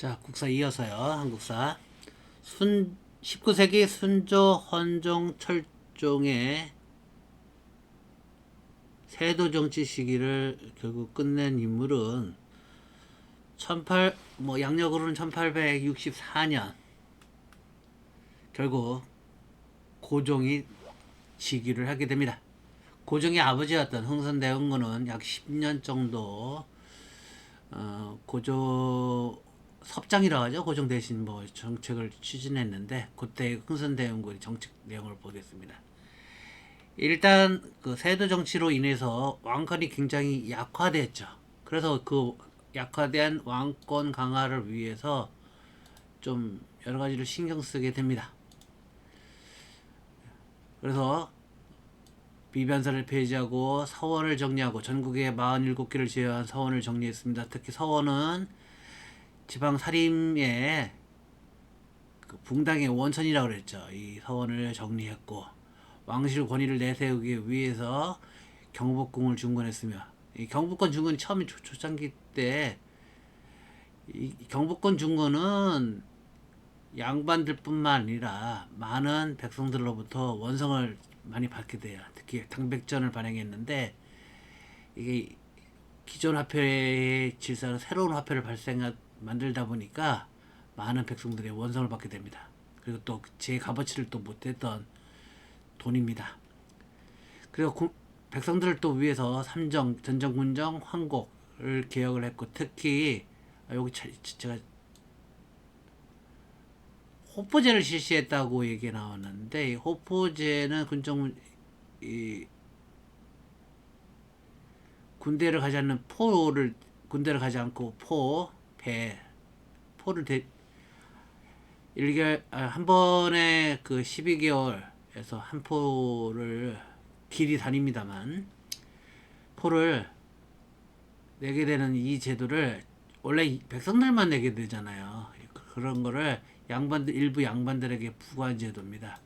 자, 국사 이어서요. 한국사. 19세기 순조, 헌종, 철종의 세도 정치 시기를 결국 끝낸 인물은 양력으로는 1864년 결국 고종이 즉위를 하게 됩니다. 고종의 아버지였던 흥선대원군은 약 10년 정도 고조 섭장이라고 하죠. 고종 대신 정책을 추진했는데 그때 흥선대원군의 정책 내용을 보겠습니다. 일단 그 세도 정치로 인해서 왕권이 굉장히 약화됐죠. 그래서 그 약화된 왕권 강화를 위해서 좀 여러 가지를 신경 쓰게 됩니다. 그래서 비변사를 폐지하고 서원을 정리하고 전국에 47개를 제외한 서원을 정리했습니다. 특히 서원은 지방 사림의 그 붕당의 원천이라고 그랬죠. 이 서원을 정리했고 왕실 권위를 내세우기 위해서 경복궁을 중건했으며 이 경복궁 중건이 처음에 초창기 때 이 경복궁 중건은 양반들뿐만 아니라 많은 백성들로부터 원성을 많이 받게 돼요. 특히 당백전을 발행했는데 이게 기존 화폐의 질서로 새로운 화폐를 만들다 보니까 많은 백성들의 원성을 받게 됩니다. 그리고 또 제 값어치를 또 못했던 돈입니다. 그리고 백성들을 또 위해서 삼정, 전정, 군정, 황곡을 개혁을 했고 특히 여기 제가 호포제를 실시했다고 얘기 나왔는데 이 호포제는 군대를 가지 않는 군대를 가지 않고 포를 한 번에 그 12개월에서 한 포를 길이 다닙니다만 포를 내게 되는 이 제도를 원래 백성들만 내게 되잖아요. 그런 거를 일부 양반들에게 부과한 제도입니다.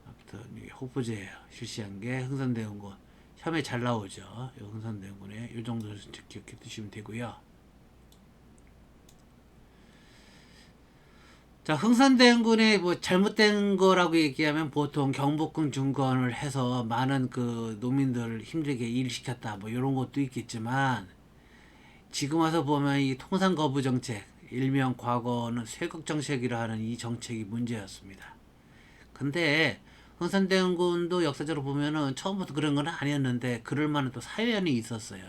아무튼 호포제예요. 실시한 게 흥선대원군. 시험에 잘 나오죠. 흥선대원군에 이 정도 기억해 두시면 되고요. 자, 흥선대원군의 잘못된 거라고 얘기하면 보통 경복궁 중건을 해서 많은 그 농민들을 힘들게 일시켰다 이런 것도 있겠지만 지금 와서 보면 이 통상 거부 정책, 일명 과거는 쇄국 정책이라 하는 이 정책이 문제였습니다. 근데 흥선대원군도 역사적으로 보면은 처음부터 그런 건 아니었는데 그럴 만한 또 사연이 있었어요.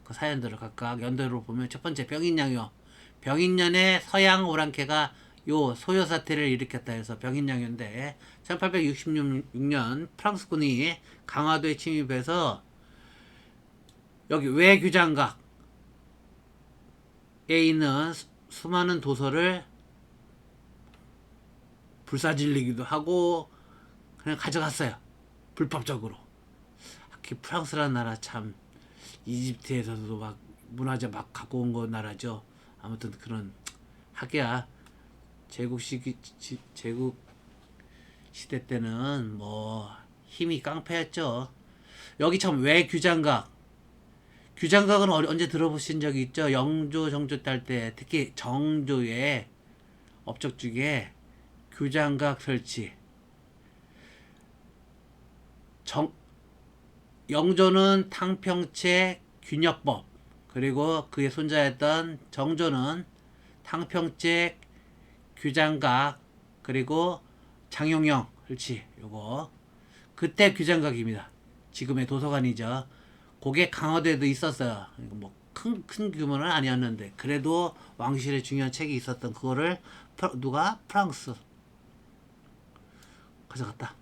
그 사연들을 각각 연도로 보면 첫 번째 병인양요. 병인년에 서양 오랑캐가 요 소요 사태를 일으켰다 해서 병인양요인데 1866년 프랑스군이 강화도에 침입해서 여기 외규장각에 있는 수많은 도서를 불사질리기도 하고 그냥 가져갔어요. 불법적으로. 특히 프랑스라는 나라 참 이집트에서도 막 문화재 막 갖고 온 거 나라죠. 아무튼 그런 하기야 제국 시대 때는 힘이 깡패였죠. 여기 참 왜 규장각은 언제 들어보신 적이 있죠? 영조 정조 딸 때 특히 정조의 업적 중에 규장각 설치. 영조는 탕평채 균역법 그리고 그의 손자였던 정조는 탕평채 규장각 그리고 장용영 설치. 요거 그때 규장각입니다. 지금의 도서관이죠. 그게 강화도에도 있었어요. 큰 규모는 아니었는데 그래도 왕실의 중요한 책이 있었던 그거를 누가 프랑스 가져갔다.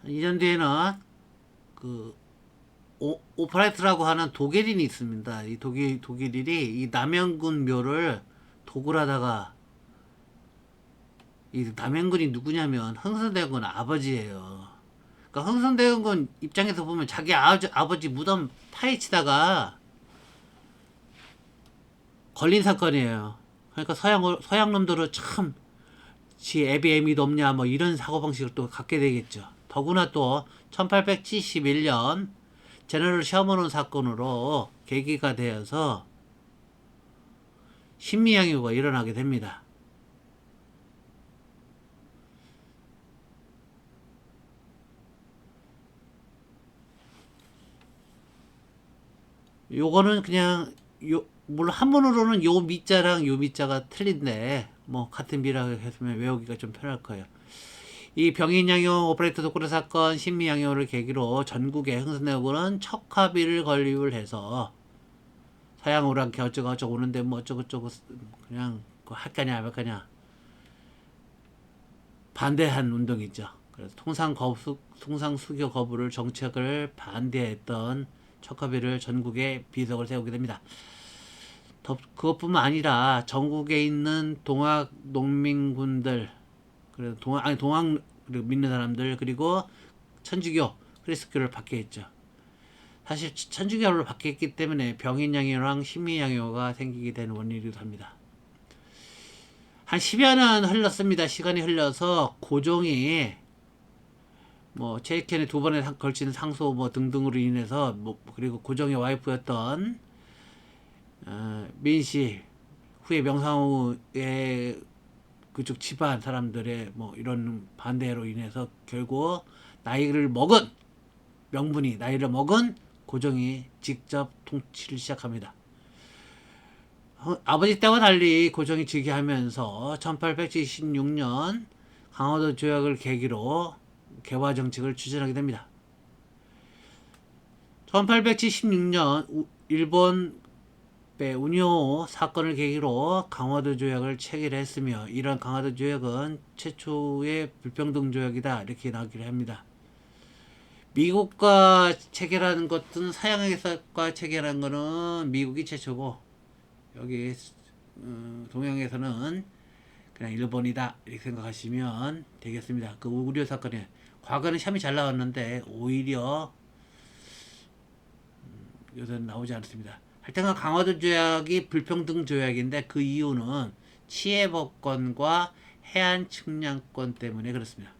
2년 뒤에는 그 오프라이트라고 하는 독일인이 있습니다. 이 독일인이 이 남영군 묘를 도굴하다가 이 남영군이 누구냐면 흥선대원군 아버지예요. 그러니까 흥선대원군 입장에서 보면 자기 아버지 무덤 파헤치다가 걸린 사건이에요. 그러니까 서양 놈들은 참 지 애비 애미도 없냐 이런 사고방식을 또 갖게 되겠죠. 더구나 또 1871년 제너럴 셔먼원 사건으로 계기가 되어서 신미양요가 일어나게 됩니다. 요거는 그냥 물론 한문으로는 요 미자랑 요 미자가 틀린데 뭐 같은 미라고 했으면 외우기가 좀 편할 거예요. 이 병인양요 오퍼레이터 독고래 사건 신미양요를 계기로 전국의 흥선대원군은 척화비를 건립을 해서 서양 오랑캐 어쩌고 저쩌고 오는데 뭐 어쩌고저쩌고 그냥 할 거냐 말 거냐 반대한 운동이죠. 그래서 통상 수교 거부를 정책을 반대했던 척화비를 전국에 비석을 세우게 됩니다. 그것뿐만 아니라 전국에 있는 동학 농민군들, 그래서 동학 믿는 사람들 그리고 천주교 크리스교를 받게 했죠. 사실 천주교를 받게 했기 때문에 병인양요랑 신미양요가 생기게 된 원인이기도 합니다. 한 10여 년 흘렀습니다. 시간이 흘러서 고종이 뭐 체익현의 두 번에 걸치는 상소 뭐 등등으로 인해서 뭐 그리고 고종의 와이프였던 민씨 후에 명상후의 그쪽 집안 사람들의 뭐 이런 반대로 인해서 결국 나이를 먹은 나이를 먹은 고종이 직접 통치를 시작합니다. 아버지 때와 달리 고종이 즉위하면서 1876년 강화도 조약을 계기로 개화 정책을 추진하게 됩니다. 1876년 일본 운요 사건을 계기로 강화도 조약을 체결했으며 이런 강화도 조약은 최초의 불평등 조약이다 이렇게 나오기를 합니다. 미국과 체결하는 것은 서양에서과 체결한 거는 미국이 최초고 여기 동양에서는 그냥 일본이다 이렇게 생각하시면 되겠습니다. 그 우려 사건이 과거는 샴이 잘 나왔는데 오히려 요새는 나오지 않습니다. 하여튼 강화도 조약이 불평등 조약인데 그 이유는 치해법권과 해안 측량권 때문에 그렇습니다.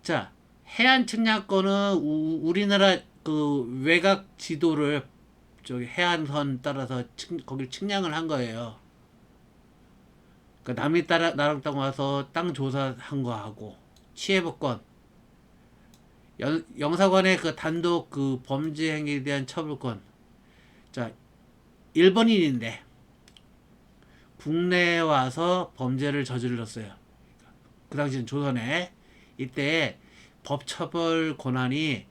자, 해안 측량권은 우리나라 그 외곽 지도를 저기 해안선 따라서 거길 측량을 한 거예요. 그러니까 남이 나랑 땅 와서 땅 조사한 거하고 치해법권 영사관의 그 단독 그 범죄 행위에 대한 처벌권. 자, 일본인인데 국내에 와서 범죄를 저질렀어요. 그 당시는 조선에 이때 법처벌 권한이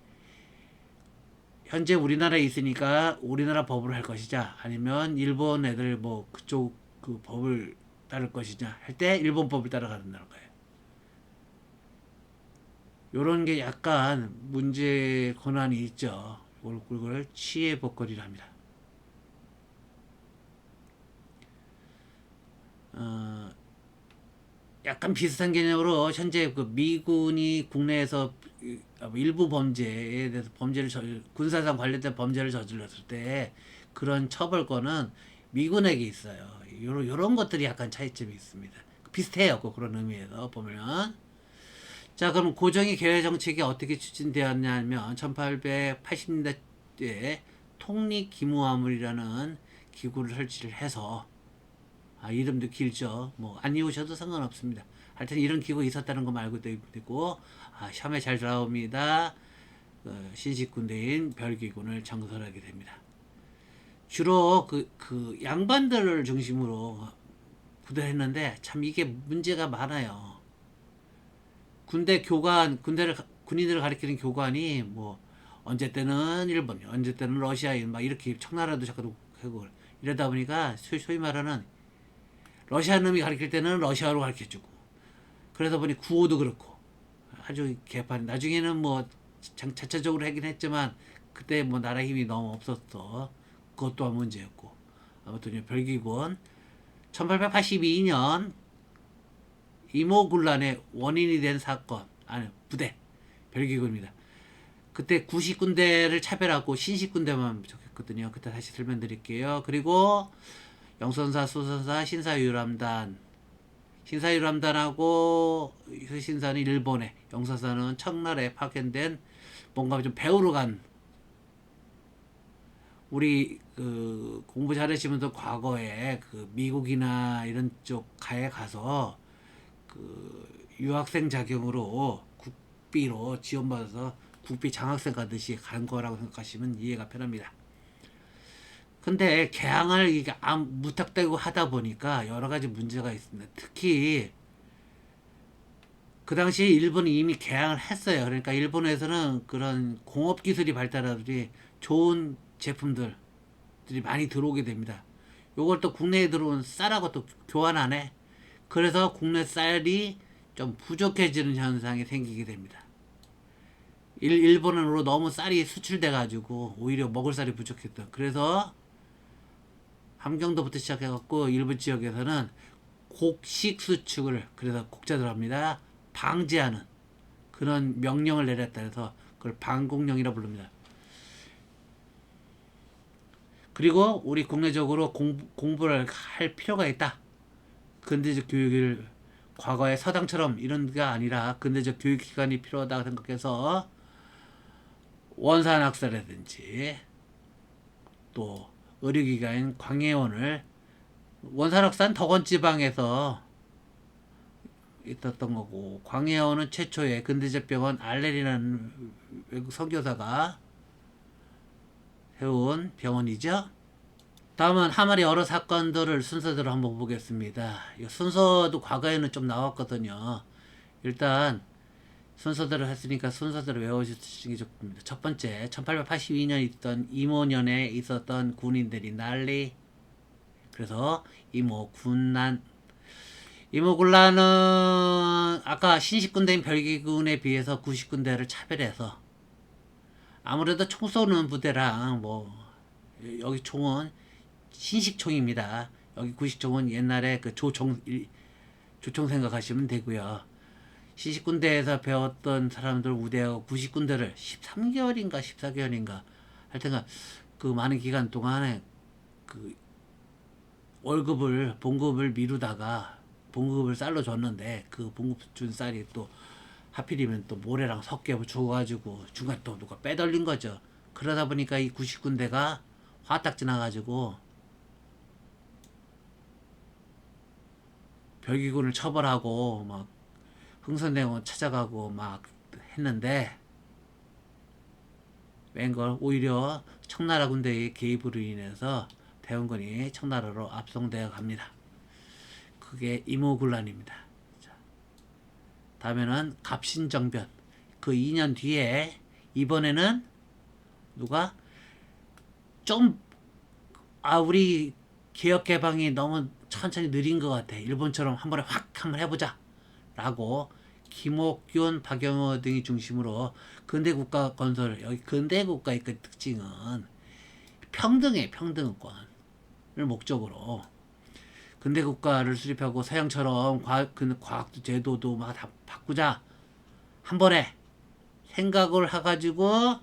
현재 우리나라에 있으니까 우리나라 법을 할 것이자 아니면 일본 애들 뭐 그쪽 그 법을 따를 것이냐 할 때 일본 법을 따라가는 거예요. 요런 게 약간 문제 권한이 있죠. 그걸 치해법권이라 합니다. 약간 비슷한 개념으로 현재 그 미군이 국내에서 일부 범죄에 대해서 군사상 관련된 범죄를 저질렀을 때 그런 처벌권은 미군에게 있어요. 요런 것들이 약간 차이점이 있습니다. 비슷해요. 그런 의미에서 보면. 자, 그럼 고종의 개회 정책이 어떻게 추진되었냐면 1880년대에 통립기무화물이라는 기구를 설치를 해서 이름도 길죠. 뭐 안 이우셔도 상관없습니다. 하여튼 이런 기구가 있었다는 거 말고 되고 시험에 잘 나옵니다. 신식군대인 별기군을 창설하게 됩니다. 주로 그 양반들을 중심으로 부대를 했는데 참 이게 문제가 많아요. 군인들을 가리키는 교관이 뭐 언제 때는 일본, 언제 때는 러시아인 막 이렇게 청나라도 자꾸 하고 이러다 보니까 소위 말하는 러시아 놈이 가르칠 때는 러시아로 가르쳐주고 그러다 보니 구호도 그렇고 아주 개판. 나중에는 뭐 자체적으로 하긴 했지만 그때 뭐 나라 힘이 너무 없었어. 그것 또한 문제였고 아무튼 별기군 1882년 이모군란의 원인이 된 사건 부대 별기군입니다. 그때 구식군대를 차별하고 신식군대만 적했거든요. 그때 다시 설명드릴게요. 그리고 영선사, 수선사, 신사유람단하고 신사는 일본에, 영선사는 청나라에 파견된 뭔가 좀 배우러 간 우리 그 공부 잘하시면 서 과거에 그 미국이나 이런 쪽 가에 가서 그 유학생 자격으로 국비로 지원받아서 국비 장학생 가듯이 간 거라고 생각하시면 이해가 편합니다. 근데 개항을 이게 무턱대고 하다 보니까 여러 가지 문제가 있습니다. 특히 그 당시 일본이 이미 개항을 했어요. 그러니까 일본에서는 그런 공업 기술이 발달하더니 좋은 제품들이 많이 들어오게 됩니다. 요걸 또 국내에 들어온 쌀하고 또 교환하네. 그래서 국내 쌀이 좀 부족해지는 현상이 생기게 됩니다. 일본으로 너무 쌀이 수출돼 가지고 오히려 먹을 쌀이 부족했던. 그래서 함경도부터 시작해갖고 일부 지역에서는 곡식 수출을, 그래서 곡자들 합니다, 방지하는 그런 명령을 내렸다 해서 그걸 방공령이라 부릅니다. 그리고 우리 국내적으로 공부를 할 필요가 있다. 근대적 교육을 과거의 서당처럼 이런 게 아니라 근대적 교육기관이 필요하다고 생각해서 원산학사라든지 또 의료기관인 광해원을, 원산학사는 덕원지방에서 있었던 거고, 광해원은 최초의 근대적 병원 알렐이라는 외국 선교사가 해온 병원이죠. 다음은 하말의 여러 사건들을 순서대로 한번 보겠습니다. 이 순서도 과거에는 좀 나왔거든요. 일단 순서대로 했으니까 순서대로 외워주시는 게 좋습니다. 첫 번째, 1882년 있던 이모년에 있었던 군인들이 난리. 그래서 이모군란. 이모군란은 아까 신식군대인 별기군에 비해서 구식군대를 차별해서, 아무래도 총 쏘는 부대랑 여기 총은 신식총입니다. 여기 구식총은 옛날에 그 조총 생각하시면 되고요. 신식군대에서 배웠던 사람들 우대하고 구식군대를 13개월인가 14개월인가 하여튼간 그 많은 기간 동안에 그 봉급을 미루다가 봉급을 쌀로 줬는데, 그 봉급 준 쌀이 또 하필이면 또 모래랑 섞여 죽어가지고 중간에 또 누가 빼돌린 거죠. 그러다 보니까 이 구식군대가 화딱 지나가지고 별기군을 처벌하고 막 흥선대원 찾아가고 막 했는데, 웬걸 오히려 청나라 군대의 개입으로 인해서 대원군이 청나라로 압송되어 갑니다. 그게 이모군란입니다. 다음에는 갑신정변. 그 2년 뒤에 이번에는 누가 우리 개혁 개방이 너무 천천히 느린 것 같아. 일본처럼 한 번에 확 한번 해보자 라고 김옥균, 박영호 등이 중심으로 근대국가 건설. 여기 근대국가의 그 특징은 평등권을 목적으로 근대국가를 수립하고 서양처럼 과학도 제도도 막 다 바꾸자, 한 번에 생각을 해가지고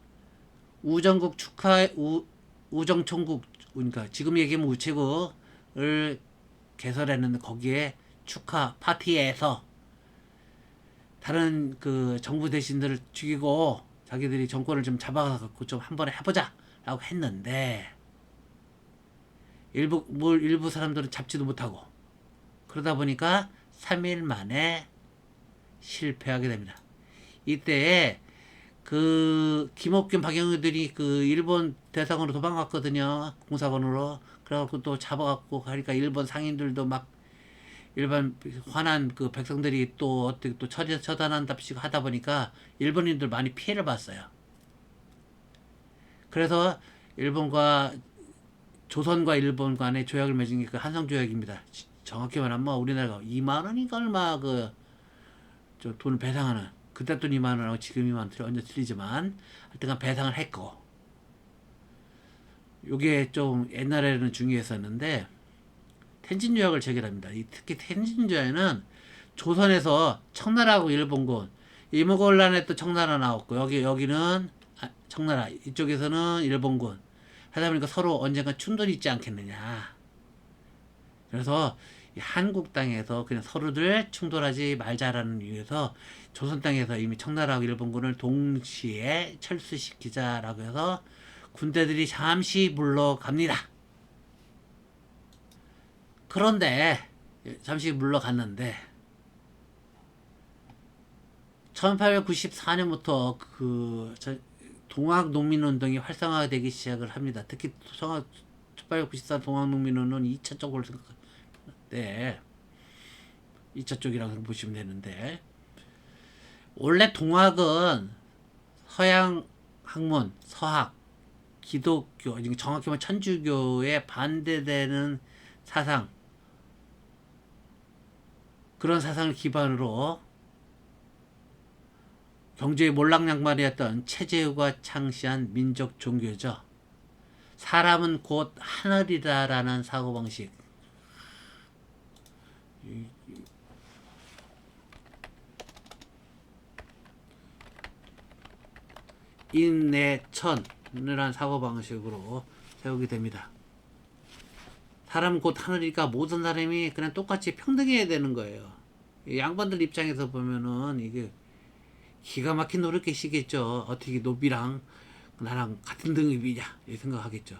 우정총국, 그러니까 지금 얘기하면 우체국을 개설했는데, 거기에 축하 파티에서 다른 그 정부 대신들을 죽이고 자기들이 정권을 좀 잡아갖고 좀 한 번에 해보자 라고 했는데, 일부 사람들은 잡지도 못하고, 그러다 보니까 3일 만에 실패하게 됩니다. 이때 그 김옥균, 박영우들이 그 일본 대사관으로 도망갔거든요. 공사관으로. 그래갖고 또 잡아갖고 가니까 일본 상인들도 막 일반 화난 그 백성들이 또 어떻게 또 처단한답시고 하다 보니까 일본인들 많이 피해를 봤어요. 그래서 조선과 일본 간의 조약을 맺은 게 그 한성조약입니다. 정확히 말하면 우리나라가 2만 원인가 얼마 저 돈을 배상하는, 그때 돈 2만 원하고 지금 2만 원 완전 틀리지만 하여튼간 배상을 했고, 요게 좀 옛날에는 중요했었는데 텐진조약을 체결합니다. 특히 텐진조약에는 조선에서 청나라하고 일본군, 이모곤란에 또 청나라 나왔고, 여기는 청나라, 이쪽에서는 일본군 하다 보니까 서로 언젠가 충돌이 있지 않겠느냐. 그래서 한국 땅에서 그냥 서로들 충돌하지 말자라는 이유에서 조선 땅에서 이미 청나라하고 일본군을 동시에 철수시키자라고 해서 군대들이 잠시 물러갑니다. 그런데 잠시 물러갔는데 1894년부터 그 동학농민운동이 활성화되기 시작을 합니다. 특히 1894 동학농민운동은 2차 쪽으로 생각하는데 2차 쪽이라고 보시면 되는데, 원래 동학은 서양 학문, 서학, 기독교, 정확히 말하면 천주교에 반대되는 사상, 그런 사상을 기반으로 경제의 몰락양말이었던 체제가 창시한 민족 종교죠. 사람은 곧 하늘이다라는 사고방식. 인내천이라는 사고방식으로 세우게 됩니다. 사람은 곧 하늘이니까 모든 사람이 그냥 똑같이 평등해야 되는 거예요. 양반들 입장에서 보면은 이게 기가 막힌 노릇이시겠죠. 어떻게 노비랑 나랑 같은 등급이냐 이 생각하겠죠.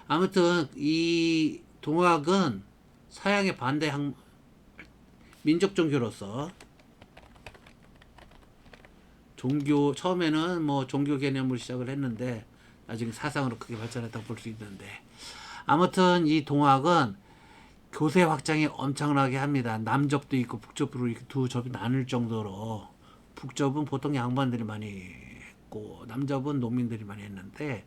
아무튼 이 동학은 서양의 반대 민족 종교로서 종교 처음에는 뭐 종교 개념으로 시작을 했는데 나중에 사상으로 크게 발전했다고 볼 수 있는데, 아무튼 이 동학은 교세 확장이 엄청나게 합니다. 남접도 있고 북접으로 두 접이 나눌 정도로, 북접은 보통 양반들이 많이 했고 남접은 농민들이 많이 했는데,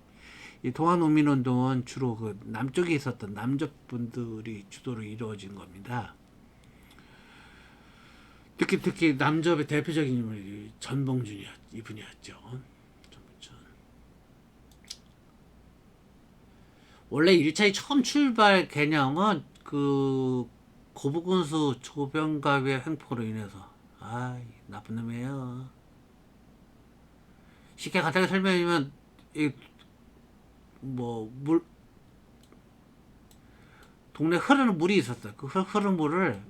이 동학농민운동은 주로 그 남쪽에 있었던 남접분들이 주도로 이루어진 겁니다. 특히 남접의 대표적인 인물이 전봉준이 이분이었죠. 원래 1차의 처음 출발 개념은 그 고부군수 조병갑의 횡포로 인해서, 나쁜 놈이에요. 쉽게 간단하게 설명하면 동네 흐르는 물이 있었어요. 그 흐르는 물을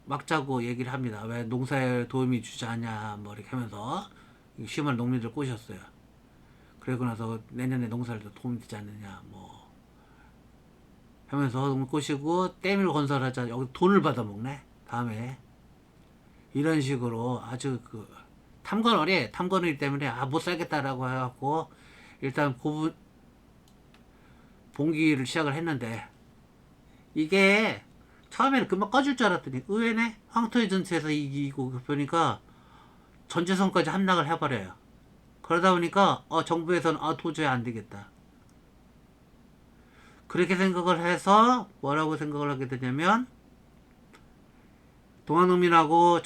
막자고 얘기를 합니다. 왜 농사에 도움이 주지 않냐 뭐 이렇게 하면서 시험할 농민들 꼬셨어요. 그러고 나서 내년에 농사에도 도움이 되지 않느냐 뭐 하면서 농민 꼬시고 댐을 건설하자, 여기 돈을 받아먹네 다음에, 이런 식으로 아주 그 탐관오리 때문에 못 살겠다라고 해갖고 일단 봉기를 시작을 했는데, 이게 처음에는 금방 꺼질 줄 알았더니 의외네. 황토의 전투에서 이기고 보니까 전재선까지 함락을 해버려요. 그러다 보니까 정부에서는 도저히 안 되겠다. 그렇게 생각을 해서 뭐라고 생각을 하게 되냐면, 동학농민하고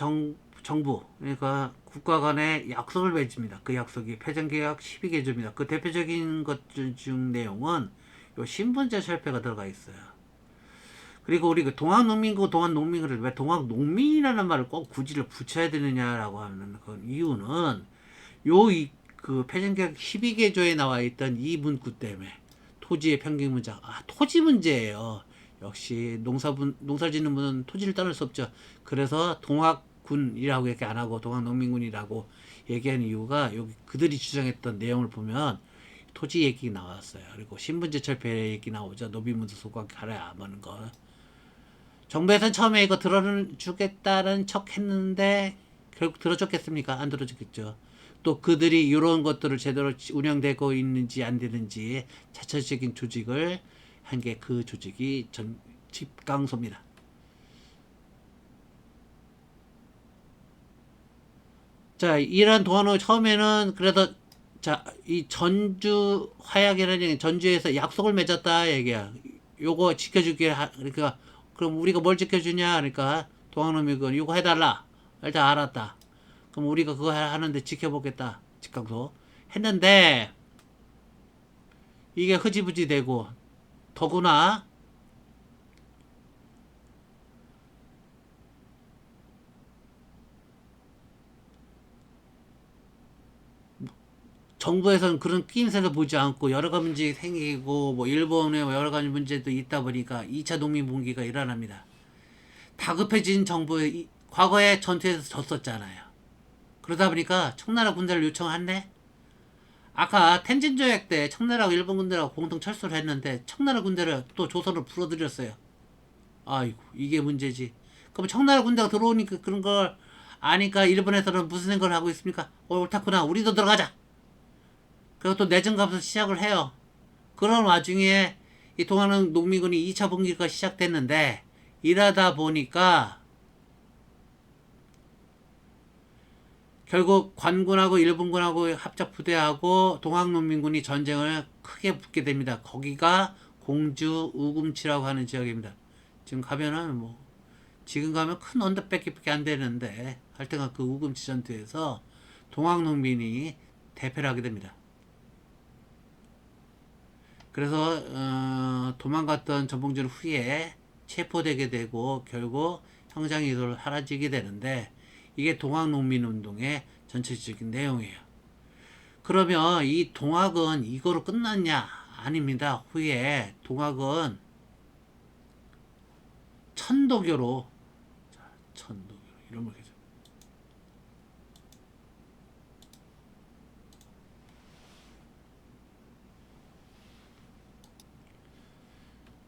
정부, 그러니까 국가 간에 약속을 맺습니다. 그 약속이 패전계약 12개조입니다. 그 대표적인 것들 중 내용은 요 신분제 철폐가 들어가 있어요. 그리고 우리 그 동학농민고 동학농민을 왜 동학농민이라는 말을 꼭 굳이를 붙여야 되느냐라고 하는 그 이유는 그 패전계약 12개조에 나와 있던 이 문구 때문에, 토지의 평균 문제, 토지 문제예요. 역시 농사를 짓는 분은 토지를 떠날 수 없죠. 그래서 동학군이라고 이렇게 안 하고 동학농민군이라고 얘기하는 이유가 여기 그들이 주장했던 내용을 보면 토지 얘기 나왔어요. 그리고 신분제 철폐 얘기 나오죠. 노비문서 소각하라 하는 거. 정부에서는 처음에 이거 들어주겠다는 척 했는데 결국 들어줬겠습니까? 안 들어줬겠죠. 또 그들이 이런 것들을 제대로 운영되고 있는지 안 되는지 자체적인 조직을 한 게 그 조직이 집강소입니다. 자, 이런 동학농 처음에는 그래서 이 전주 화약이라는 전주에서 약속을 맺었다 얘기야. 요거 지켜주게 그러니까 그럼 우리가 뭘 지켜주냐? 그러니까 동학농민군 이거 해달라. 일단 알았다. 그럼 우리가 그거 하는데 지켜보겠다. 직강소 했는데 이게 흐지부지 되고, 더구나 정부에서는 그런 끼임새도 보지 않고 여러 가지 문제 생기고 뭐 일본에 여러 가지 문제도 있다 보니까 2차 농민분기가 일어납니다. 다급해진 정부의 과거에 전투에서 졌었잖아요. 그러다 보니까 청나라 군대를 요청했네. 아까 텐진 조약 때 청나라하고 일본 군대하고 공동 철수를 했는데 청나라 군대를 또 조선으로 불어들였어요. 아이고 이게 문제지. 그럼 청나라 군대가 들어오니까 그런 걸 아니까 일본에서는 무슨 생각을 하고 있습니까? 옳다구나 우리도 들어가자. 그리고 또 내전 가면서 시작을 해요. 그런 와중에 이 동아는 농민군이 2차 분기가 시작됐는데 일하다 보니까 결국 관군하고 일본군하고 합작 부대하고 동학농민군이 전쟁을 크게 붙게 됩니다. 거기가 공주 우금치라고 하는 지역입니다. 지금 가면은 뭐 지금 가면 큰 언덕밖에 안 되는데 하여튼간 그 우금치 전투에서 동학농민이 대패를 하게 됩니다. 그래서 도망갔던 전봉준 후에 체포되게 되고 결국 형장이도를 사라지게 되는데 이게 동학농민운동의 전체적인 내용이에요. 그러면 이 동학은 이거로 끝났냐? 아닙니다. 후에 동학은 천도교로 천도교 이런 걸 계속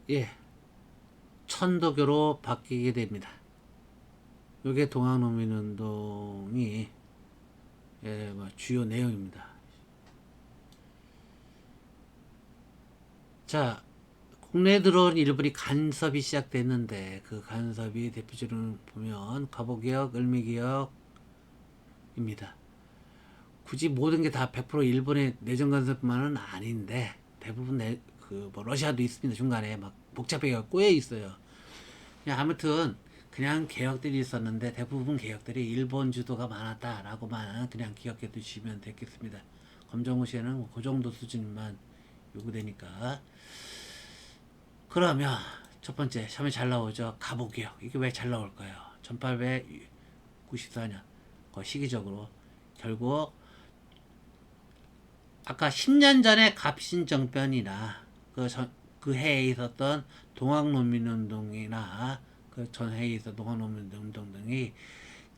예 천도교로 바뀌게 됩니다. 이게 동학농민운동이 예, 뭐 주요 내용입니다. 자, 국내에 들어온 일본이 간섭이 시작됐는데 그 간섭이 대표적으로 보면 갑오개혁, 을미개혁입니다. 굳이 모든 게 다 100% 일본의 내정 간섭만은 아닌데 대부분 그뭐 러시아도 있습니다. 중간에 막 복잡하게 꼬여 있어요. 그냥 아무튼 그냥 개혁들이 있었는데 대부분 개혁들이 일본 주도가 많았다라고만 그냥 기억해 두시면 되겠습니다. 검정고시에는 뭐그 정도 수준만 요구되니까. 그러면 첫 번째 처음에 잘 나오죠. 갑오개혁. 이게 왜 잘 나올까요? 1894년 그 시기적으로 결국 아까 10년 전에 갑신정변이나 그 해에 있었던 동학농민운동이나 그 전 해에 있었던 동학농민운동 등이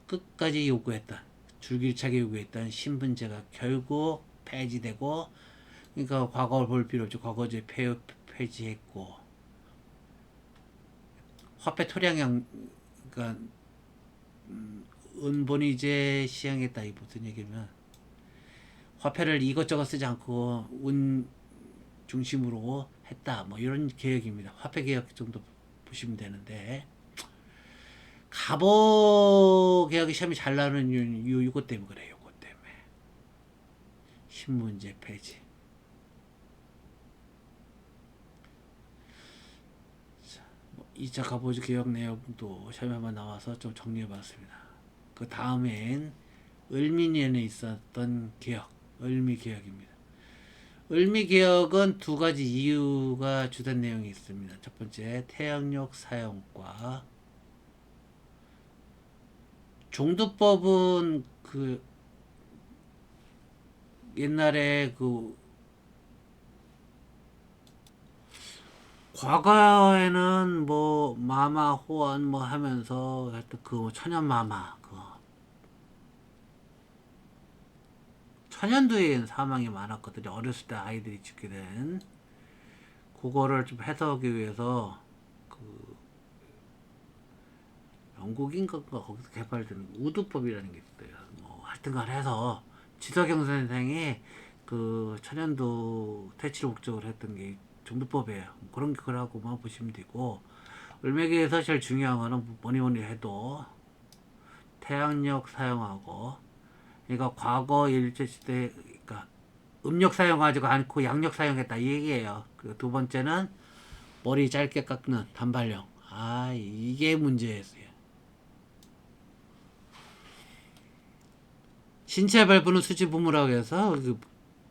끝까지 요구했던 줄기차게 요구했던 신분제가 결국 폐지되고 그러니까 과거를 볼 필요 없죠. 과거제 폐지했고 화폐 토량형 그러니까 은본이 이제 시행했다 이 무슨 얘기면 화폐를 이것저것 쓰지 않고 운 중심으로 했다 뭐 이런 개혁입니다. 화폐 개혁 정도 보시면 되는데 갑오 개혁이 시험이 잘 나오는 이유 이것 때문에 그래요. 이것 때문에 신문제 폐지. 2차 갑오 개혁 내용도 시험에 한번 나와서 좀 정리해봤습니다. 그 다음엔 을미년에 있었던 개혁, 을미개혁입니다. 을미개혁은 두 가지 이유가 주된 내용이 있습니다. 첫 번째, 태양력 사용과 종두법은 그 옛날에 그 과거에는 뭐 마마 호원 뭐 하면서 하여튼 그 천연 마마 그 천연두에 사망이 많았거든요. 어렸을 때 아이들이 죽게 된 그거를 좀 해석하기 위해서 그 영국인가 거기서 개발된 우두법이라는 게 있어요. 뭐 하여튼간 해서 지석영 선생이 그 천연두 퇴치를 목적으로 했던 게 정두법이에요. 그런 거라고만 보시면 되고 을매기에서 제일 중요한 거는 뭐니 해도 태양력 사용하고 그러니까 과거 일제시대 그러니까 음력 사용하지 않고 양력 사용했다 이 얘기예요. 그 두 번째는 머리 짧게 깎는 단발령. 아 이게 문제였어요. 신체 발부는 수지 부무라고 해서 그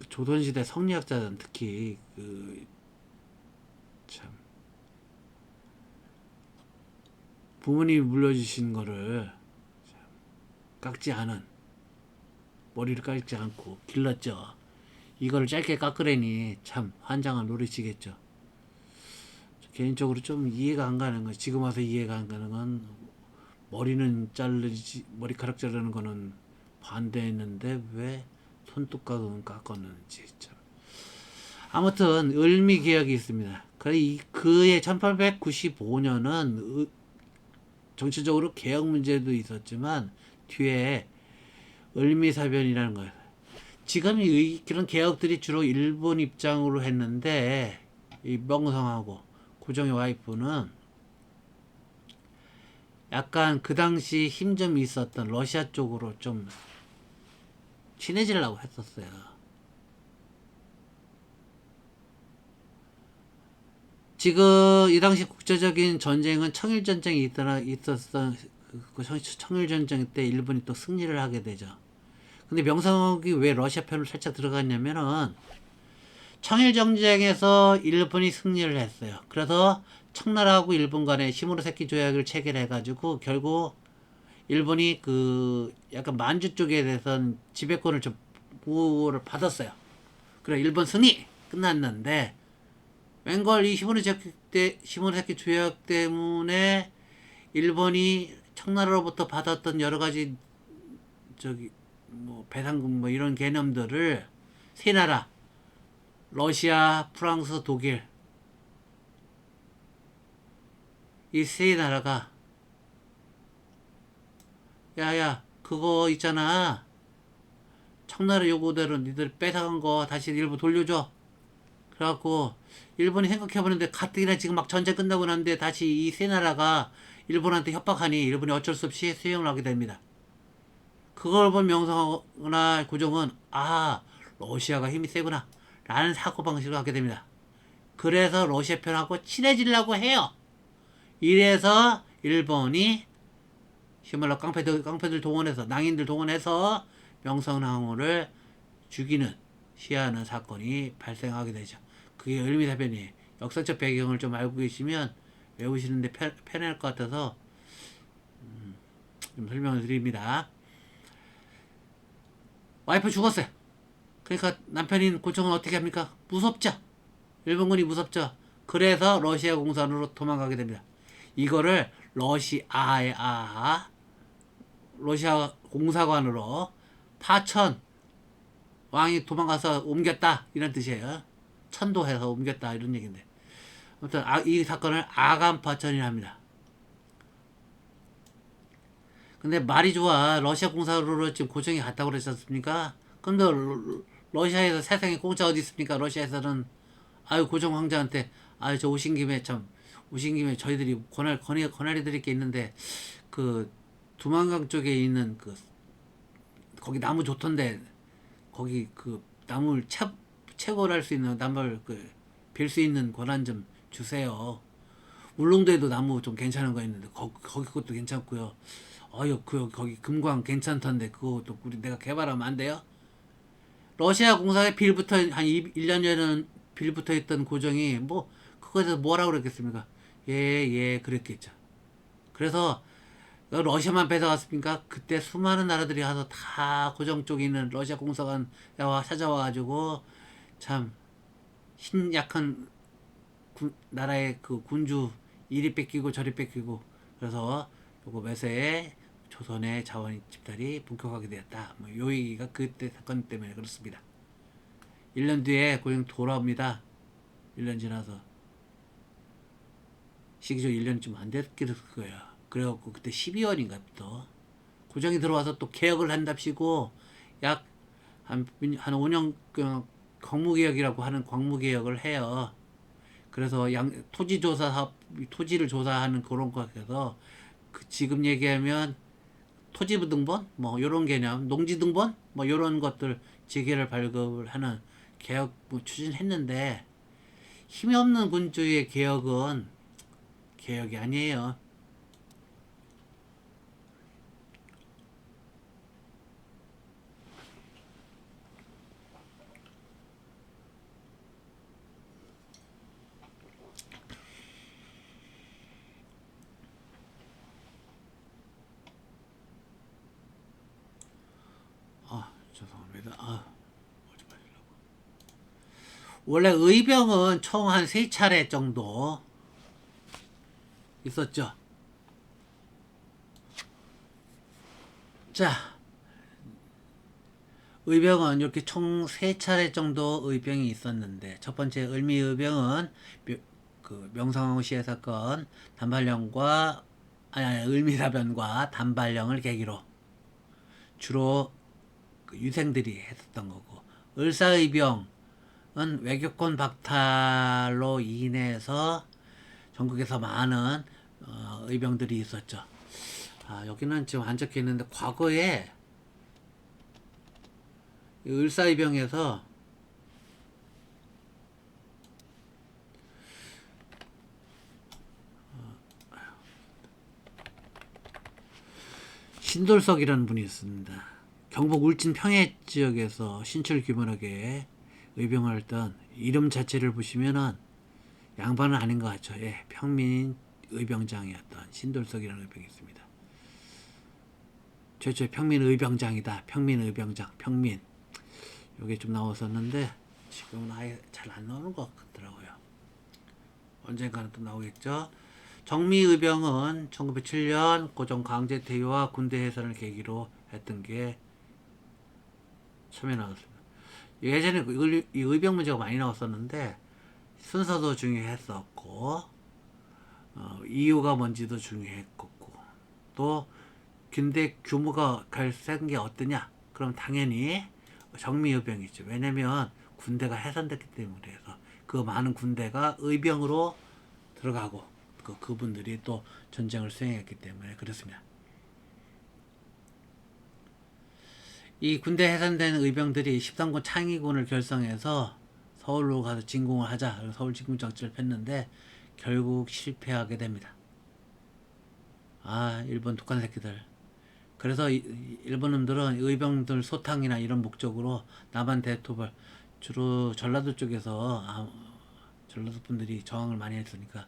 조선시대 성리학자들은 특히 그 참 부모님이 물려주신 거를 깎지 않은 머리를 깎지 않고 길렀죠. 이걸 짧게 깎으려니 참 환장한 노릇이겠죠. 개인적으로 좀 이해가 안 가는 건 지금 와서 이해가 안 가는 건 머리는 자르지 머리카락 자르는 거는 반대했는데 왜 손톱각은 깎았는지 참. 아무튼 을미 개혁이 있습니다. 그의 1895년은 정치적으로 개혁 문제도 있었지만 뒤에 을미사변이라는 거예요. 지금 그런 개혁들이 주로 일본 입장으로 했는데 이 명성하고 고종의 와이프는 약간 그 당시 힘 좀 있었던 러시아 쪽으로 좀 친해지려고 했었어요. 지금 이 당시 국제적인 전쟁은 청일전쟁이 있었던 청일전쟁 때 일본이 또 승리를 하게 되죠. 근데 명성황후이 왜 러시아 편을 살짝 들어갔냐면은 청일전쟁에서 일본이 승리를 했어요. 그래서 청나라하고 일본 간에 시모노세키 조약을 체결해가지고 결국 일본이 그 약간 만주 쪽에 대해서는 지배권을 좀 보호를 받았어요. 그래 일본 승리 끝났는데 웬걸 이 시모노세키 조약 때문에 일본이 청나라로부터 받았던 여러 가지 저기 뭐 배상금 뭐 이런 개념들을 세 나라 러시아, 프랑스, 독일 이 세 나라가 야야 그거 있잖아 청나라 요구대로 니들 뺏어간 거 다시 일본 돌려줘. 그래갖고 일본이 생각해보는데 가뜩이나 지금 막 전쟁 끝나고 났는데 다시 이 세 나라가 일본한테 협박하니 일본이 어쩔 수 없이 수용을 하게 됩니다. 그걸 본 명성황후나 고종은 아 러시아가 힘이 세구나 라는 사고방식을 하게 됩니다. 그래서 러시아 편하고 친해지려고 해요. 이래서 일본이 히말라 깡패들 동원해서 낭인들 동원해서 명성황후를 죽이는 시하는 사건이 발생하게 되죠. 그게 을미사변이에요. 역사적 배경을 좀 알고 계시면 외우시는데 편할 것 같아서 좀 설명을 드립니다. 와이프 죽었어요. 그러니까 남편인 고종은 어떻게 합니까? 무섭죠. 일본군이 무섭죠. 그래서 러시아 공산으로 도망가게 됩니다. 이거를 러시아 공사관으로 파천 왕이 도망가서 옮겼다 이런 뜻이에요. 천도해서 옮겼다 이런 얘기인데 아무튼 이 사건을 아간파천이라 합니다. 근데 말이 좋아. 러시아 공사로 지금 고종이 갔다고 그랬지 않습니까? 근데 러시아에서 세상에 공짜 어디 있습니까? 러시아에서는 아유 고종 황제한테 아유 저 오신 김에 저희들이 권한이 드릴 게 있는데 그 두만강 쪽에 있는 그 거기 나무 좋던데 거기 그 나무를 채굴할 수 있는 나무를 빌 수 있는 권한 좀 주세요. 울릉도에도 나무 좀 괜찮은 거 있는데 거기 것도 괜찮고요. 어유 거기 금광 괜찮던데 그것도 우리 내가 개발하면 안 돼요? 러시아 공사에 빌부터 한 1년 전에는 빌부터 있던 고정이 뭐 그거에서 뭐라고 그랬겠습니까? 예 그랬겠죠. 그래서 러시아만 뺏어갔습니까? 그때 수많은 나라들이 가서 다 고정 쪽에 있는 러시아 공사관 찾아와가지고 참 힘약한 나라의 그 군주 이리 뺏기고 저리 뺏기고 그래서 요거 매세에 조선의 자원 집탈이 본격화하게 되었다. 뭐 요 얘기가 그때 사건 때문에 그렇습니다. 1년 뒤에 고종 돌아옵니다. 1년 지나서 시기적 1년 좀 안 됐을 거예요. 그래갖고 그때 12월인가부터 고종이 들어와서 또 개혁을 한답시고 약 한 5년 광무개혁이라고 하는 광무개혁을 해요. 그래서 토지조사 사업, 토지를 조사하는 그런 거 해서 그 지금 얘기하면 토지등본 뭐 요런 개념, 농지등본 뭐 요런 것들 재개를 발급을 하는 개혁 추진했는데 힘이 없는 군주의 개혁은 개혁이 아니에요. 죄송합니다. 원래 의병은 총 한 3차례 정도 있었죠. 자, 의병은 이렇게 총 세 차례 정도 의병이 있었는데, 첫 번째 을미의병은 그 명성황후 시해 사건 단발령과 을미사변과 단발령을 계기로 주로 그 유생들이 했었던 거고, 을사의병은 외교권 박탈로 인해서 전국에서 많은 의병들이 있었죠. 여기는 지금 안 적혀 있는데, 과거에 을사의병에서 신돌석이라는 분이 있습니다. 경북 울진 평해 지역에서 신철 규모하게 의병을 했던 이름 자체를 보시면은 양반은 아닌 것 같죠. 예, 평민 의병장이었던 신돌석이라는 의병이 있습니다. 최초의 평민 의병장이다. 평민 의병장, 평민. 요게 좀 나왔었는데 지금은 아예 잘 안 나오는 것 같더라고요. 언젠가는 또 나오겠죠. 정미의병은 1907년 고종 강제퇴위와 군대 해산을 계기로 했던 게 처음에 나왔습니다. 예전에 이 의병 문제가 많이 나왔었는데 순서도 중요했었고, 이유가 뭔지도 중요했고, 또 군대 규모가 갈센 게 어떠냐? 그럼 당연히 정미의병이죠. 왜냐면 군대가 해산됐기 때문에. 해서 그 많은 군대가 의병으로 들어가고 그분들이 또 전쟁을 수행했기 때문에 그렇습니다. 이 군대 해산된 의병들이 13군 창의군을 결성해서 서울로 가서 진공을 하자, 서울 진공 정치를 폈는데 결국 실패하게 됩니다. 일본 독한 새끼들. 그래서 일본 놈들은 의병들 소탕이나 이런 목적으로 남한 대토벌, 주로 전라도 쪽에서 전라도 분들이 저항을 많이 했으니까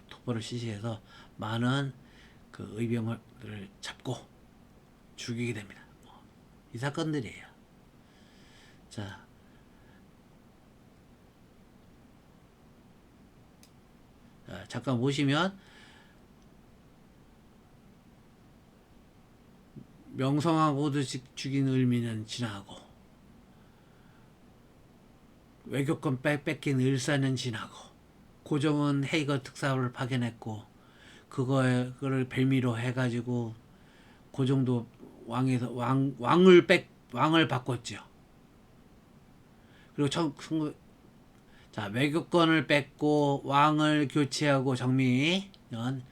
토벌을 시시해서 많은 그 의병들을 잡고 죽이게 됩니다. 이 사건들이에요. 자, 잠깐 보시면 명성황후도 죽인 을미는 지나고, 외교권 뺏긴 을사는 지나고, 고종은 헤이거 특사를 파견했고 그거를 별미로 해가지고 고종도 왕을 바꿨죠. 그리고 외교권을 뺏고 왕을 교체하고 정미는,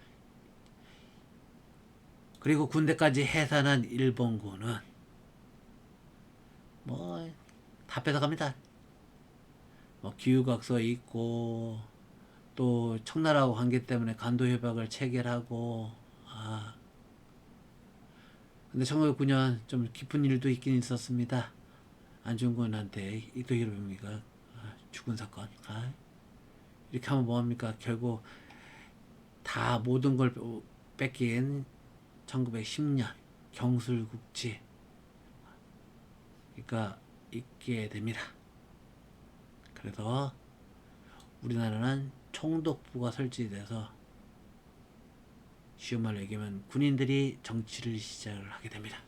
그리고 군대까지 해산한 일본군은 뭐 다 뺏어갑니다. 뭐 기후각서 있고, 또 청나라하고 관계 때문에 간도 협약을 체결하고. 근데 1909년 좀 깊은 일도 있긴 있었습니다. 안중근한테 이토 히로부미가 죽은 사건. 이렇게 하면 뭐합니까? 결국 다 모든 걸 뺏긴 1910년 경술국지 그러니까 있게 됩니다. 그래서 우리나라는 총독부가 설치돼서 쉬운 말로 얘기하면 군인들이 정치를 시작을 하게 됩니다.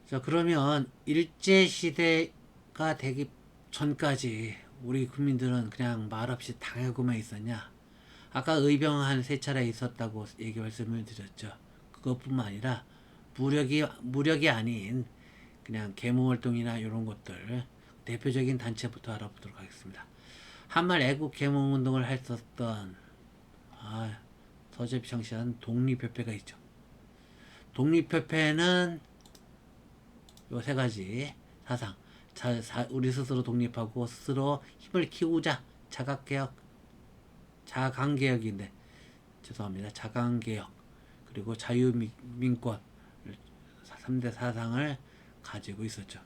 자, 그러면 일제시대가 되기 전까지 우리 국민들은 그냥 말없이 당하고만 있었냐? 아까 의병 한 세 차례 있었다고 말씀을 드렸죠. 그것뿐만 아니라 무력이 아닌 그냥 계몽활동이나 이런 것들, 대표적인 단체부터 알아보도록 하겠습니다. 한말 애국 계몽운동을 했었던 서재비 창시한 독립협회가 있죠. 독립협회는 요 세 가지 사상, 우리 스스로 독립하고 스스로 힘을 키우자, 자강개혁인데 죄송합니다. 자강개혁, 그리고 자유민권 3대 사상을 가지고 있었죠.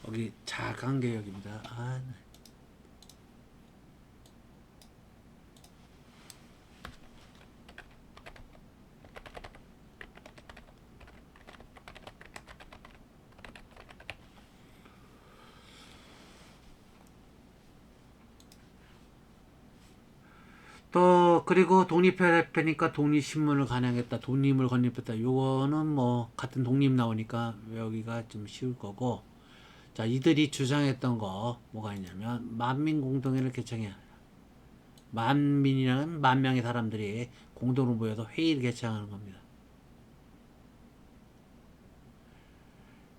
여기 자강개혁입니다. 또 그리고 독립협회니까 독립신문을 간행했다, 독립을 건립했다. 요거는 뭐 같은 독립 나오니까 외우기가 좀 쉬울 거고. 자, 이들이 주장했던 거 뭐가 있냐면 만민공동회를 개청해. 만민이라는 만 명의 사람들이 공동으로 모여서 회의를 개청하는 겁니다.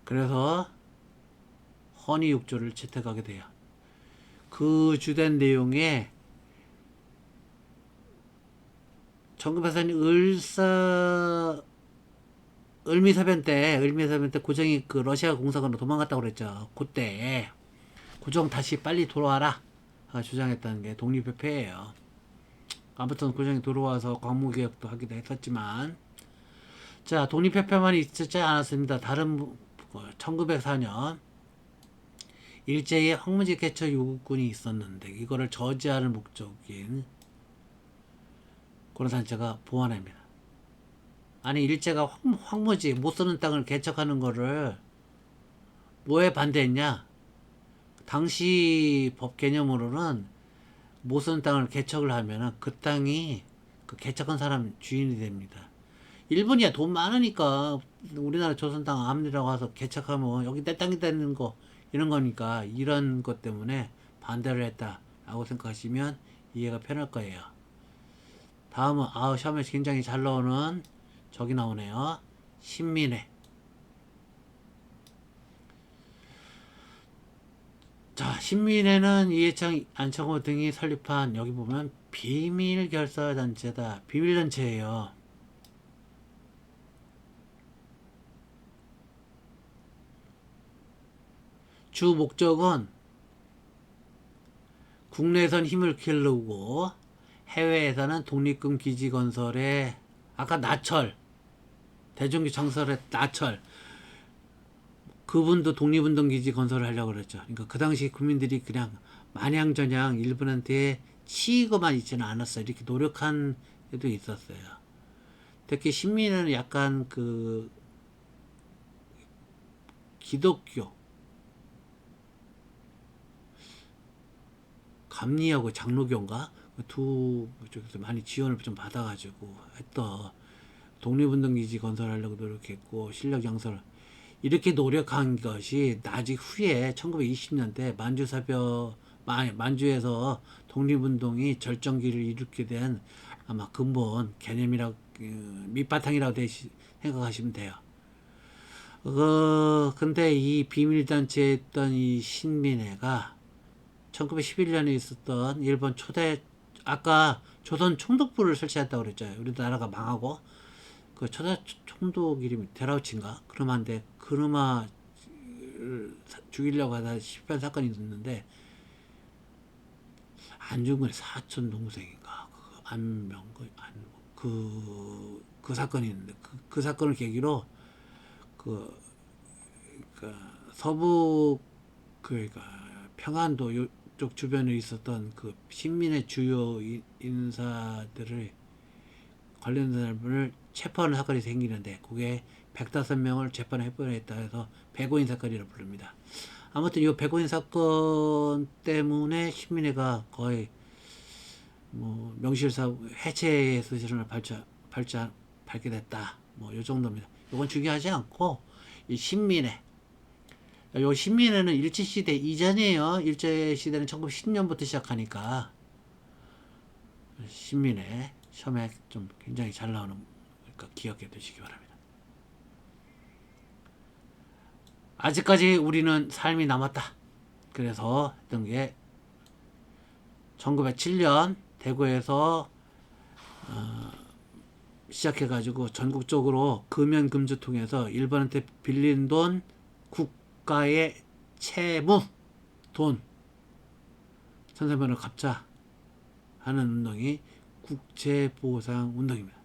그래서 헌의육조를 채택하게 돼요. 그 주된 내용에 1904년 을미사변 때 고종이 그 러시아 공사관으로 도망갔다고 그랬죠. 그때 고종 다시 빨리 돌아와라 주장했다는 게 독립협회예요. 아무튼 고종이 돌아와서 광무개혁도 하기도 했었지만, 자, 독립협회만 있지 않았습니다. 다른 1904년 일제의 황무지 개척 요구권이 있었는데 이거를 저지하는 목적인 그런 단체가 보완합니다. 아니, 일제가 황무지 못 쓰는 땅을 개척하는 거를 뭐에 반대했냐? 당시 법 개념으로는 못 쓰는 땅을 개척을 하면은 그 땅이 그 개척한 사람 주인이 됩니다. 일본이야 돈 많으니까 우리나라 조선 땅 암리라고 해서 개척하면 여기 내 땅이 되는 거 이런 거니까, 이런 것 때문에 반대를 했다라고 생각하시면 이해가 편할 거예요. 다음은 시험에서 굉장히 잘 나오는 저기 나오네요. 신민회. 자, 신민회는 이해창, 안창호 등이 설립한, 여기 보면 비밀결사단체다. 비밀단체예요. 주 목적은 국내에선 힘을 길르고 해외에서는 독립군 기지 건설에, 아까 나철, 대종기 창설의 나철, 그분도 독립운동 기지 건설을 하려고 그랬죠. 그러니까 그 당시 국민들이 그냥 마냥저냥 일본한테 치이고만 있지는 않았어요. 이렇게 노력한 애도 있었어요. 특히 신민은 약간 그 기독교, 감리하고 장로교인가 그 두 쪽에서 많이 지원을 좀 받아가지고 했던, 독립운동기지 건설하려고 노력했고 실력 양설, 이렇게 노력한 것이 나직 후에 1920년대 만주에서 독립운동이 절정기를 일으키게 된 아마 근본 개념이라고, 밑바탕이라고 생각하시면 돼요. 근데 이 비밀단체였던 이 신민회가 1911년에 있었던 일본 초대, 아까 조선 총독부를 설치했다고 그랬죠. 우리나라가 망하고 그 초대 총독 이름이 데라우치인가 그러마인데, 그르마 죽이려고 하다 실패한 사건이 있었는데, 안중근의 사촌 동생인가 그 안명 그 사건이 있는데, 그 사건을 계기로 그, 그 서부 그러니까 평안도 요쪽 주변에 있었던 그 신민의 주요 인사들을, 관련된 사람을 체포하는 사건이 생기는데, 그게 105명을 재판에 해부했다 해서 백오인 사건이라고 부릅니다. 아무튼 이 백오인 사건 때문에 신민회가 거의 뭐 명실사 해체의 소식을 밝게 됐다. 뭐 요 정도입니다. 이건 중요하지 않고, 이 신민회, 요 신민회는 일제시대 이전이에요. 일제시대는 1910년부터 시작하니까 신민회 시험에 좀 굉장히 잘 나오는 거니까 기억해 두시기 바랍니다. 아직까지 우리는 삶이 남았다. 그래서 했던 게 1907년 대구에서 시작해가지고 전국적으로 금연금주 통해서 일본한테 빌린 돈 국가의 채무, 돈 1,300원을 갚자 하는 운동이 국채보상운동입니다.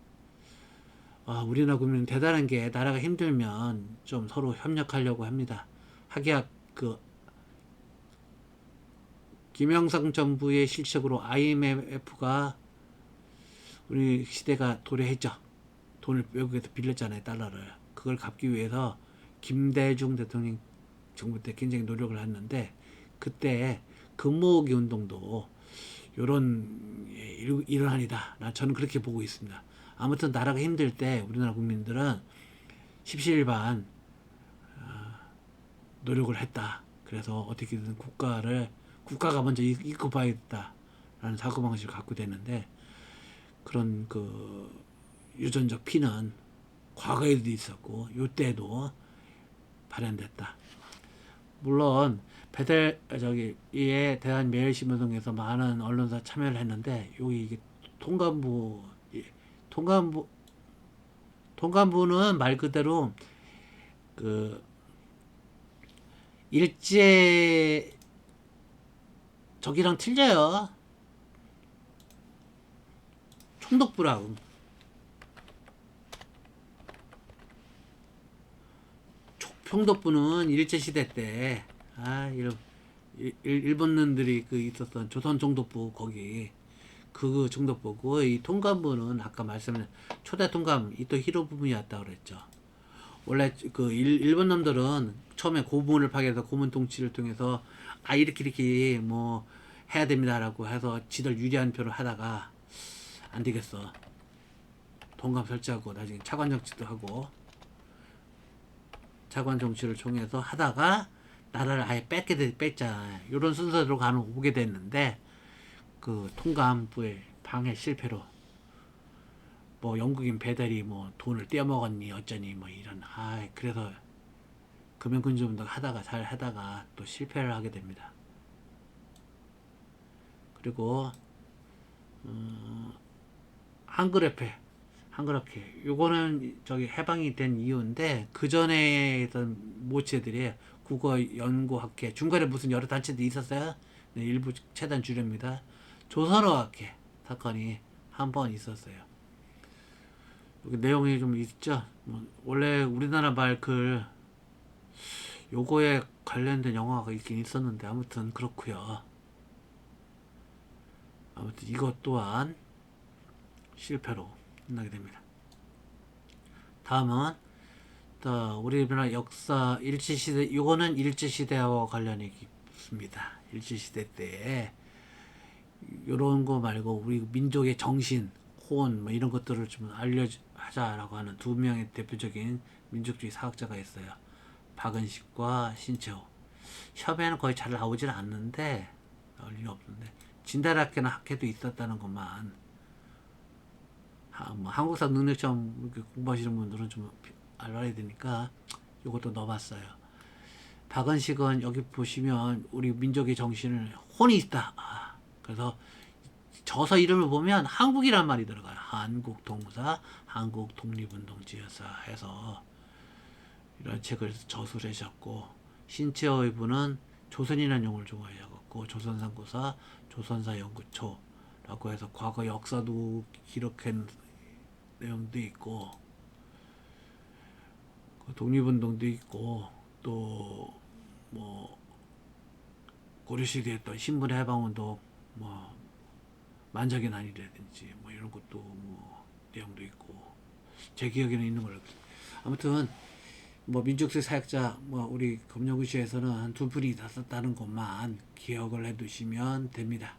우리나라 국민은 대단한 게, 나라가 힘들면 좀 서로 협력하려고 합니다. 하기야 그 김영삼 정부의 실책으로 IMF가 우리 시대가 도래했죠. 돈을 외국에서 빌렸잖아요, 달러를. 그걸 갚기 위해서 김대중 대통령 정부 때 굉장히 노력을 했는데, 그때 금모으기 운동도 요런 일환이다. 저는 그렇게 보고 있습니다. 아무튼 나라가 힘들 때 우리나라 국민들은 십시일반 노력을 했다. 그래서 어떻게든 국가가 먼저 이끌어 봐야겠다라는 사고방식을 갖고 됐는데, 그런 그 유전적 피는 과거에도 있었고 요때도 발현됐다. 물론 이에 대한 매일신문등에서 많은 언론사 참여를 했는데, 여기 이게 통감부 통감부 통감부는 말 그대로 그 일제 저기랑 틀려요. 총독부라고. 총독부는 일제시대 때, 일본놈들이 그 있었던 조선 총독부 거기, 그 총독부고, 이 통감부는 아까 말씀드린 초대 통감 이토 히로부미였다고 그랬죠. 원래 그 일본 놈들은 처음에 고문을 파괴해서 고문 통치를 통해서 이렇게 뭐 해야 됩니다라고 해서 지들 유리한 표를 하다가 안 되겠어. 통감 설치하고 나중에 차관 정치도 하고 차관 정치를 통해서 하다가 나라를 아예 뺐잖아요. 이런 순서대로 오게 됐는데, 그 통감부의 방해 실패로 뭐 영국인 배달이 뭐 돈을 떼어먹었니 어쩌니 뭐 이런, 그래서 금연근조운동 하다가 잘 하다가 또 실패를 하게 됩니다. 그리고 한글협회 요거는 저기 해방이 된 이유인데, 그 전에 있던 모체들이 국어연구학회, 중간에 무슨 여러 단체들이 있었어요. 네, 일부 체단 주례입니다. 조선어학회 사건이 한 번 있었어요. 여기 내용이 좀 있죠. 원래 우리나라 말글 요거에 관련된 영화가 있긴 있었는데, 아무튼 그렇고요. 아무튼 이것 또한 실패로 끝나게 됩니다. 다음은 우리나라 역사 일제시대, 요거는 일제시대와 관련이 깊습니다. 일제시대 때 요런 거 말고 우리 민족의 정신, 혼, 뭐 이런 것들을 좀 하자라고 하는 두 명의 대표적인 민족주의 사학자가 있어요. 박은식과 신채호. 협회는 거의 잘 나오질 않는데, 나올 리 없는데, 진달학회나 학회도 있었다는 것만, 뭐 한국사 능력점 공부하시는 분들은 좀 알아야 되니까 이것도 넣어봤어요. 박은식은 여기 보시면 우리 민족의 정신을 혼이 있다. 그래서 저서 이름을 보면 한국이란 말이 들어가요. 한국동사, 한국독립운동지사 해서 이런 책을 저술을 하셨고, 신채호의 분은 조선이라는 용어를 좋아하셨고, 조선상고사, 조선사연구초라고 해서 과거 역사도 기록한 내용도 있고, 독립운동도 있고, 또 뭐 고려시대에 했던 신분의 해방운동, 뭐 만작의 난이라든지 뭐 이런 것도 뭐 내용도 있고, 제 기억에는 있는 걸로. 아무튼 뭐 민족주의 사역자, 뭐 우리 검정구시에서는 한 두 분이 있었다는 것만 기억을 해두시면 됩니다.